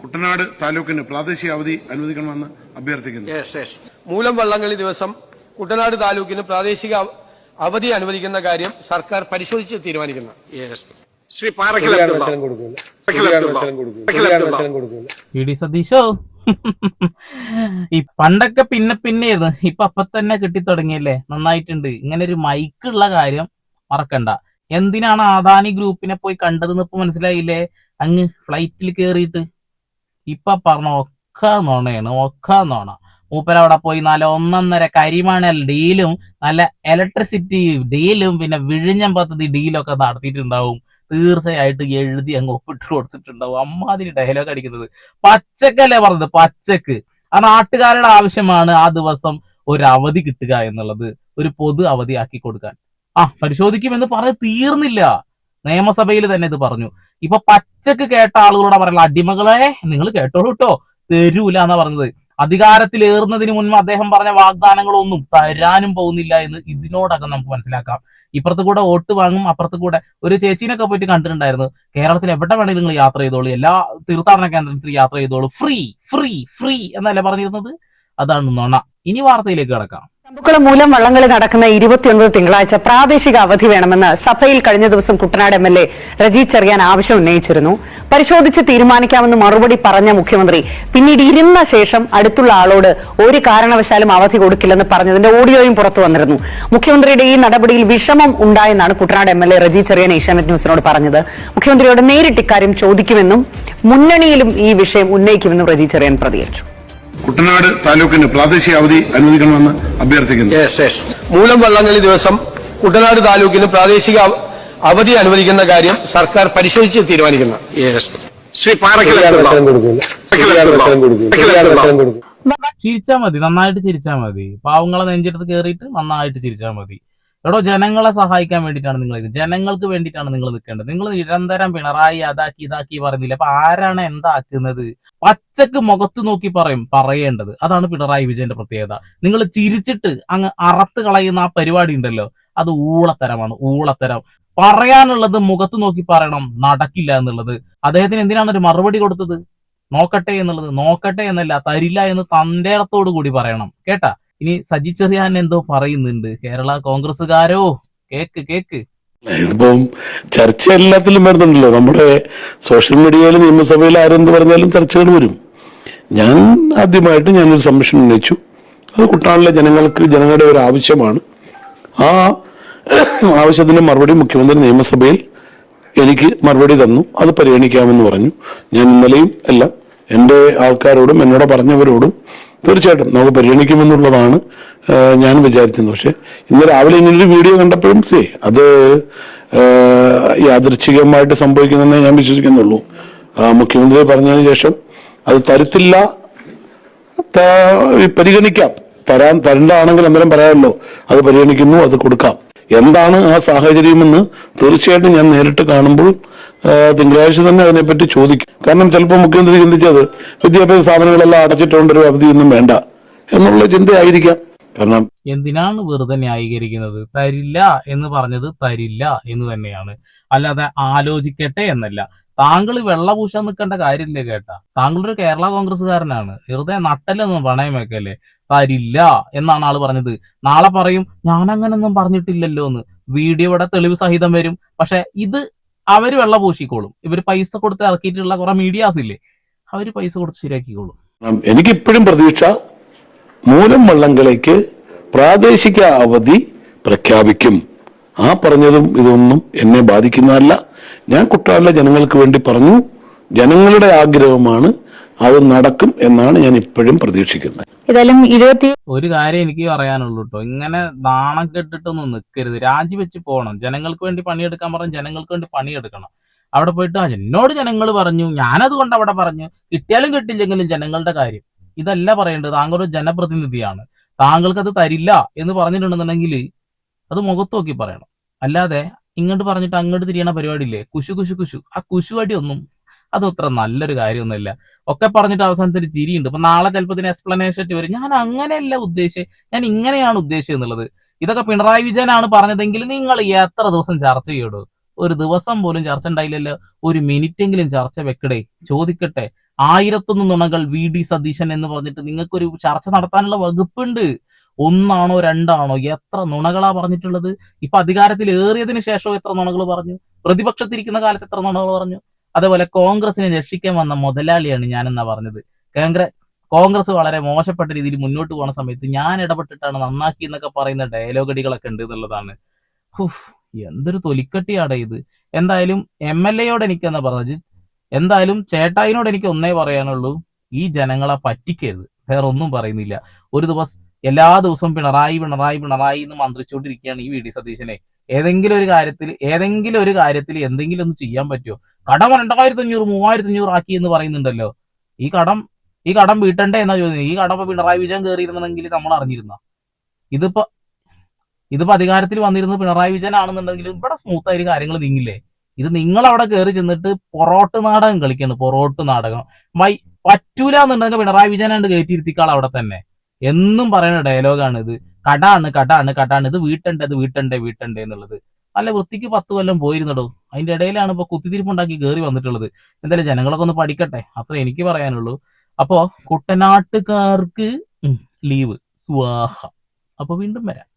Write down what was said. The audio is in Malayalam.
കുട്ടനാട് താലൂക്കിന് പ്രാദേശിക അവധി അനുവദിക്കണമെന്ന് അഭ്യർത്ഥിക്കുന്നു. മൂലം വള്ളംകളി ദിവസം കുട്ടനാട് താലൂക്കിന് പ്രാദേശിക അവധി അനുവദിക്കുന്ന കാര്യം സർക്കാർ പരിശോധിച്ച് തീരുമാനിക്കുന്നു. ശ്രീ പാറക്കൽ സതീശോ ഈ പണ്ടൊക്കെ പിന്നെയായിരുന്നു, ഇപ്പൊ അപ്പൊ തന്നെ കിട്ടിത്തുടങ്ങിയല്ലേ, നന്നായിട്ടുണ്ട്. ഇങ്ങനെ ഒരു മൈക്കുള്ള കാര്യം മറക്കണ്ട. എന്തിനാണ് അദാനി ഗ്രൂപ്പിനെ പോയി കണ്ടതെന്ന് ഇപ്പൊ മനസ്സിലായില്ലേ? അങ്ങ് ഫ്ലൈറ്റിൽ കേറിയിട്ട് ഇപ്പൊ പറഞ്ഞ ഒക്കെ നോണയാണ്, ഒക്കെ നോണ. മൂപ്പരവിടെ പോയി നല്ല 1.5 കരിമണൽ ഡീലും നല്ല ഇലക്ട്രിസിറ്റി ഡീലും പിന്നെ വിഴിഞ്ഞം പദ്ധതി ഡീലൊക്കെ നടത്തിയിട്ടുണ്ടാവും. തീർച്ചയായിട്ട് എഴുതി അങ്ങ് ഒപ്പിട്ട് കൊടുത്തിട്ടുണ്ടാവും. അമ്മാതിരി ഡയലോഗ് അടിക്കുന്നത്. പച്ചക്കല്ലേ പറഞ്ഞത്, പച്ചക്ക്. ആ നാട്ടുകാരുടെ ആവശ്യമാണ് ആ ദിവസം ഒരു അവധി കിട്ടുക എന്നുള്ളത്, ഒരു പൊതു അവധിയാക്കി കൊടുക്കാൻ. പരിശോധിക്കുമെന്ന് പറഞ്ഞ് തീർന്നില്ല. നിയമസഭയിൽ തന്നെ ഇത് പറഞ്ഞു. ഇപ്പൊ പച്ചക്ക് കേട്ട ആളുകളോട് പറയല, അടിമകളെ നിങ്ങൾ കേട്ടോളൂ കേട്ടോ, തരൂല എന്നാ പറഞ്ഞത്. അധികാരത്തിലേറുന്നതിന് മുൻപ് അദ്ദേഹം പറഞ്ഞ വാഗ്ദാനങ്ങളൊന്നും തരാനും പോകുന്നില്ല എന്ന് ഇതിനോടകം നമുക്ക് മനസ്സിലാക്കാം. ഇപ്പുറത്ത് കൂടെ വോട്ട് വാങ്ങും, അപ്പുറത്ത് കൂടെ ഒരു ചേച്ചീനൊക്കെ പോയിട്ട് കണ്ടിട്ടുണ്ടായിരുന്നു. കേരളത്തിൽ എവിടെ വേണമെങ്കിലും നിങ്ങൾ യാത്ര ചെയ്തോളൂ, എല്ലാ തീർത്ഥാടന കേന്ദ്രത്തിൽ യാത്ര ചെയ്തോളൂ, ഫ്രീ ഫ്രീ ഫ്രീ എന്നല്ലേ പറഞ്ഞിരുന്നത്. അതാണ് നുണ. ഇനി വാർത്തയിലേക്ക് കടക്കാം. ചമ്പക്കുളം മൂലം വള്ളംകളി നടക്കുന്ന 29 തിങ്കളാഴ്ച പ്രാദേശിക അവധി വേണമെന്ന് സഭയിൽ കഴിഞ്ഞ ദിവസം കുട്ടനാട് MLA റജി ചെറിയാൻ ആവശ്യം ഉന്നയിച്ചിരുന്നു. പരിശോധിച്ച് തീരുമാനിക്കാമെന്ന് മറുപടി പറഞ്ഞ മുഖ്യമന്ത്രി പിന്നീട് ഇരുന്ന ശേഷം അടുത്തുള്ള ആളോട് ഒരു കാരണവശാലും അവധി കൊടുക്കില്ലെന്ന് പറഞ്ഞതിന്റെ ഓഡിയോയും പുറത്തു വന്നിരുന്നു. മുഖ്യമന്ത്രിയുടെ ഈ നടപടിയിൽ വിഷമം ഉണ്ടായെന്നാണ് കുട്ടനാട് MLA റജി ചെറിയാൻ ഏഷ്യാനെറ്റ് ന്യൂസിനോട് പറഞ്ഞത്. മുഖ്യമന്ത്രിയോട് നേരിട്ട് ഇക്കാര്യം ചോദിക്കുമെന്നും മുന്നണിയിലും ഈ വിഷയം ഉന്നയിക്കുമെന്നും റജി ചെറിയാൻ പ്രതികരിച്ചു. കുട്ടനാട് താലൂക്കിന് പ്രാദേശിക അവധി അനുവദിക്കണമെന്ന് അഭ്യർത്ഥിക്കുന്നു. മൂലം വള്ളംകളി ദിവസം കുട്ടനാട് താലൂക്കിന് പ്രാദേശിക അവധി അനുവദിക്കുന്ന കാര്യം സർക്കാർ പരിശോധിച്ച് തീരുമാനിക്കുന്നു. ശ്രീ പാറക്കൽ ചിരിച്ചാ മതി, നന്നായിട്ട് ചിരിച്ചാ മതി. പാവങ്ങളെ നെഞ്ചെടുത്ത് കയറിയിട്ട് നന്നായിട്ട് ചിരിച്ചാൽ മതി. എടോ, ജനങ്ങളെ സഹായിക്കാൻ വേണ്ടിയിട്ടാണ് നിങ്ങൾ, ജനങ്ങൾക്ക് വേണ്ടിയിട്ടാണ് നിങ്ങൾ നിൽക്കേണ്ടത്. നിങ്ങൾ നിരന്തരം പിണറായി അതാക്കി ഇതാക്കി പറയുന്നില്ല. അപ്പൊ ആരാണ് എന്താക്കുന്നത്? പച്ചക്ക് മുഖത്ത് നോക്കി പറയേണ്ടത്. അതാണ് പിണറായി വിജയന്റെ പ്രത്യേകത. നിങ്ങൾ ചിരിച്ചിട്ട് അങ്ങ് അറത്ത് കളയുന്ന ആ പരിപാടി ഉണ്ടല്ലോ, അത് ഊളത്തരമാണ്, ഊളത്തരം. പറയാനുള്ളത് മുഖത്ത് നോക്കി പറയണം, നടക്കില്ല എന്നുള്ളത്. അദ്ദേഹത്തിന് എന്തിനാണ് ഒരു മറുപടി കൊടുത്തത്? നോക്കട്ടെ എന്നുള്ളത്, നോക്കട്ടെ എന്നല്ല, തരില്ല എന്ന് തന്റേടത്തോടു കൂടി പറയണം. കേട്ടാ? ഇനി സജി ചെറിയാൻ എന്തോ പറയുന്നുണ്ട്. കേരള കോൺഗ്രസ്സുകാരോ, കേക്ക്. ഇതിപ്പം ചർച്ച എല്ലാത്തിലും വരുന്നുണ്ടല്ലോ. നമ്മുടെ സോഷ്യൽ മീഡിയയിൽ, നിയമസഭയിൽ ആരെന്ത് പറഞ്ഞാലും ചർച്ചകൾ വരും. ഞാൻ ആദ്യമായിട്ട് ഞാനൊരു സബ്മിഷൻ ഉന്നയിച്ചു. അത് കുട്ടനാട്ടിലെ ജനങ്ങളുടെ ഒരു ആവശ്യമാണ്. ആ ആവശ്യത്തിന് മറുപടി മുഖ്യമന്ത്രി നിയമസഭയിൽ എനിക്ക് മറുപടി തന്നു. അത് പരിഗണിക്കാമെന്ന് പറഞ്ഞു. ഞാൻ ഇന്നലെയും എല്ലാം എൻ്റെ ആൾക്കാരോടും എന്നോട് പറഞ്ഞവരോടും തീർച്ചയായിട്ടും നമുക്ക് പരിഗണിക്കുമെന്നുള്ളതാണ് ഞാൻ വിചാരിക്കുന്നത്. പക്ഷെ ഇന്ന് രാവിലെ ഇങ്ങനൊരു വീഡിയോ കണ്ടപ്പോഴും അത് യാദൃച്ഛികമായിട്ട് സംഭവിക്കുന്നതെന്നേ ഞാൻ വിശ്വസിക്കുന്നുള്ളൂ. മുഖ്യമന്ത്രി പറഞ്ഞതിന് ശേഷം അത് തരത്തില്ല, പരിഗണിക്കാം, തരണ്ടാണെങ്കിൽ അന്നേരം പറയാമല്ലോ അത് പരിഗണിക്കുന്നു, അത് കൊടുക്കാം. എന്താണ് ആ സാഹചര്യമെന്ന് തീർച്ചയായിട്ടും ഞാൻ നേരിട്ട് കാണുമ്പോൾ തിങ്കളാഴ്ച തന്നെ അതിനെപ്പറ്റി ചോദിക്കും. കാരണം ചിലപ്പോൾ മുഖ്യമന്ത്രി ചിന്തിച്ചത് വിദ്യാഭ്യാസ സ്ഥാപനങ്ങളെല്ലാം അടച്ചിട്ടുകൊണ്ട് ഒരു അവധിയൊന്നും വേണ്ട എന്നുള്ള ചിന്തയായിരിക്കാം. കാരണം എന്തിനാണ് വെറുതെ ന്യായീകരിക്കുന്നത്? തരില്ല എന്ന് പറഞ്ഞത് തരില്ല എന്ന് തന്നെയാണ്, അല്ലാതെ ആലോചിക്കട്ടെ എന്നല്ല. താങ്കൾ വെള്ളപൂശാൻ നിൽക്കേണ്ട കാര്യമില്ലേ? കേട്ടാ, താങ്കളൊരു കേരള കോൺഗ്രസ്സുകാരനാണ്. വെറുതെ നട്ടല്ലൊന്നും പണയം വെക്കല്ലേ. തരില്ല എന്നാണ് ആള് പറഞ്ഞത്. നാളെ പറയും ഞാൻ അങ്ങനൊന്നും പറഞ്ഞിട്ടില്ലല്ലോ എന്ന്. വീഡിയോയുടെ തെളിവ് സഹിതം വരും. പക്ഷെ ഇത് അവര് വെള്ളപൂശിക്കോളും. ഇവര് പൈസ കൊടുത്ത് ഇറക്കിയിട്ടുള്ള കുറെ മീഡിയാസ് ഇല്ലേ, അവര് പൈസ കൊടുത്ത് ശരിയാക്കിക്കോളും. എനിക്കിപ്പോഴും പ്രതീക്ഷ മൂലം വള്ളംകളിക്ക് പ്രാദേശിക അവധി പ്രഖ്യാപിക്കും. ആ പറഞ്ഞതും ഇതൊന്നും എന്നെ ബാധിക്കുന്നതല്ല. ഞാൻ കുട്ടനാട്ടിലെ ജനങ്ങൾക്ക് വേണ്ടി പറഞ്ഞു. ജനങ്ങളുടെ ആഗ്രഹമാണ്, അത് നടക്കും എന്നാണ് ഞാൻ ഇപ്പോഴും പ്രതീക്ഷിക്കുന്നത്. ഒരു കാര്യം എനിക്ക് പറയാനുള്ളൂ കേട്ടോ, ഇങ്ങനെ നാണം കെട്ടിട്ടൊന്നും നിൽക്കരുത്. രാജിവെച്ച് പോകണം. ജനങ്ങൾക്ക് വേണ്ടി പണിയെടുക്കാൻ പറഞ്ഞ് ജനങ്ങൾക്ക് വേണ്ടി പണിയെടുക്കണം. അവിടെ പോയിട്ട് എന്നോട് ജനങ്ങൾ പറഞ്ഞു, ഞാനതുകൊണ്ട് അവിടെ പറഞ്ഞു, കിട്ടിയാലും കിട്ടില്ലെങ്കിലും ജനങ്ങളുടെ കാര്യം ഇതല്ല പറയേണ്ടത്. താങ്കൾ ഒരു ജനപ്രതിനിധിയാണ്. താങ്കൾക്ക് അത് തരില്ല എന്ന് പറഞ്ഞിട്ടുണ്ടെന്നുണ്ടെങ്കിൽ അത് മുഖത്ത് നോക്കി പറയണം. അല്ലാതെ ഇങ്ങോട്ട് പറഞ്ഞിട്ട് അങ്ങോട്ട് തിരിയണ പരിപാടിയില്ലേ, കുശു. ആ കുശുവടി ഒന്നും അത് അത്ര നല്ലൊരു കാര്യമൊന്നുമില്ല. ഒക്കെ പറഞ്ഞിട്ട് അവസാനത്തെ ഒരു ചിരിയുണ്ട്. ഇപ്പൊ നാളെ ചിലപ്പോൾ ഇതിന് എക്സ്പ്ലനേഷൻ വരും. ഞാൻ അങ്ങനെയല്ല ഉദ്ദേശിച്ചത്, ഞാൻ ഇങ്ങനെയാണ് ഉദ്ദേശിച്ചത് എന്നുള്ളത്. ഇതൊക്കെ പിണറായി വിജയനാണ് പറഞ്ഞതെങ്കിൽ നിങ്ങൾ എത്ര ദിവസം ചർച്ച ചെയ്യടോ? ഒരു ദിവസം പോലും ചർച്ച ഉണ്ടായില്ലല്ലോ. ഒരു മിനിറ്റെങ്കിലും ചർച്ച വെക്കടേ, ചോദിക്കട്ടെ. 1001 നുണകൾ VD സതീശൻ എന്ന് പറഞ്ഞിട്ട് നിങ്ങൾക്കൊരു ചർച്ച നടത്താനുള്ള വകുപ്പുണ്ട്. 1 ആണോ 2 ആണോ, എത്ര നുണകളാ പറഞ്ഞിട്ടുള്ളത്? ഇപ്പൊ അധികാരത്തിൽ ഏറിയതിനു ശേഷം എത്ര നുണകൾ പറഞ്ഞു? പ്രതിപക്ഷത്തിരിക്കുന്ന കാലത്ത് എത്ര നുണകൾ പറഞ്ഞു? അതേപോലെ കോൺഗ്രസിനെ രക്ഷിക്കാൻ വന്ന മുതലാളിയാണ് ഞാനെന്നാ പറഞ്ഞത്. കോൺഗ്രസ് വളരെ മോശപ്പെട്ട രീതിയിൽ മുന്നോട്ട് പോകുന്ന സമയത്ത് ഞാൻ ഇടപെട്ടിട്ടാണ് നന്നാക്കി എന്നൊക്കെ പറയുന്ന ഡയലോഗടികളൊക്കെ ഉണ്ട് എന്നുള്ളതാണ്. എന്തൊരു തൊലിക്കട്ടിയാടെ ഇത്. എന്തായാലും MLA-യോട് എനിക്കെന്നാ പറഞ്ഞത്, എന്തായാലും ചേട്ടായിനോട് എനിക്ക് ഒന്നേ പറയാനുള്ളൂ, ഈ ജനങ്ങളെ പറ്റിക്കരുത്, വേറെ ഒന്നും പറയുന്നില്ല. ഒരു ദിവസം എല്ലാ ദിവസവും പിണറായി എന്ന് മന്ത്രിച്ചുകൊണ്ടിരിക്കുകയാണ് ഈ VD സതീശനെ. ഏതെങ്കിലും ഒരു കാര്യത്തിൽ എന്തെങ്കിലും ഒന്ന് ചെയ്യാൻ പറ്റുമോ? കടം 2500 3500 ആക്കി എന്ന് പറയുന്നുണ്ടല്ലോ. ഈ കടം വീട്ടണ്ടേ എന്നാ ചോദിക്കുന്നത്. ഈ കടം പിണറായി വിജയൻ കയറിയിരുന്നെങ്കിൽ നമ്മൾ അറിഞ്ഞിരുന്ന. ഇതിപ്പോ അധികാരത്തിൽ വന്നിരുന്നത് പിണറായി വിജയൻ ആണെന്നുണ്ടെങ്കിൽ ഇവിടെ സ്മൂത്തായിട്ട് കാര്യങ്ങൾ നീങ്ങില്ലേ? ഇത് നിങ്ങൾ അവിടെ കയറി ചെന്നിട്ട് പൊറോട്ട് നാടകം കളിക്കാണ്. പൊറോട്ട് നാടകം പറ്റൂല എന്നുണ്ടെങ്കിൽ പിണറായി വിജയനാണ്ട് കയറ്റിയിരുത്തിക്കാൾ അവിടെ തന്നെ. എന്നും പറയുന്ന ഡയലോഗാണ് ഇത്. കടാണ് ഇത് വീട്ടണ്ടേ എന്നുള്ളത്. നല്ല വൃത്തിക്ക് 10 കൊല്ലം പോയിരുന്നടോ. അതിന്റെ ഇടയിലാണ് ഇപ്പൊ കുത്തിത്തിരിപ്പുണ്ടാക്കി കയറി വന്നിട്ടുള്ളത്. എന്തായാലും ജനങ്ങളൊക്കെ ഒന്ന് പഠിക്കട്ടെ, അത്ര എനിക്ക് പറയാനുള്ളൂ. അപ്പോ കുട്ടനാട്ടുകാർക്ക് ലീവ് സ്വാഹ. അപ്പൊ വീണ്ടും വരാം.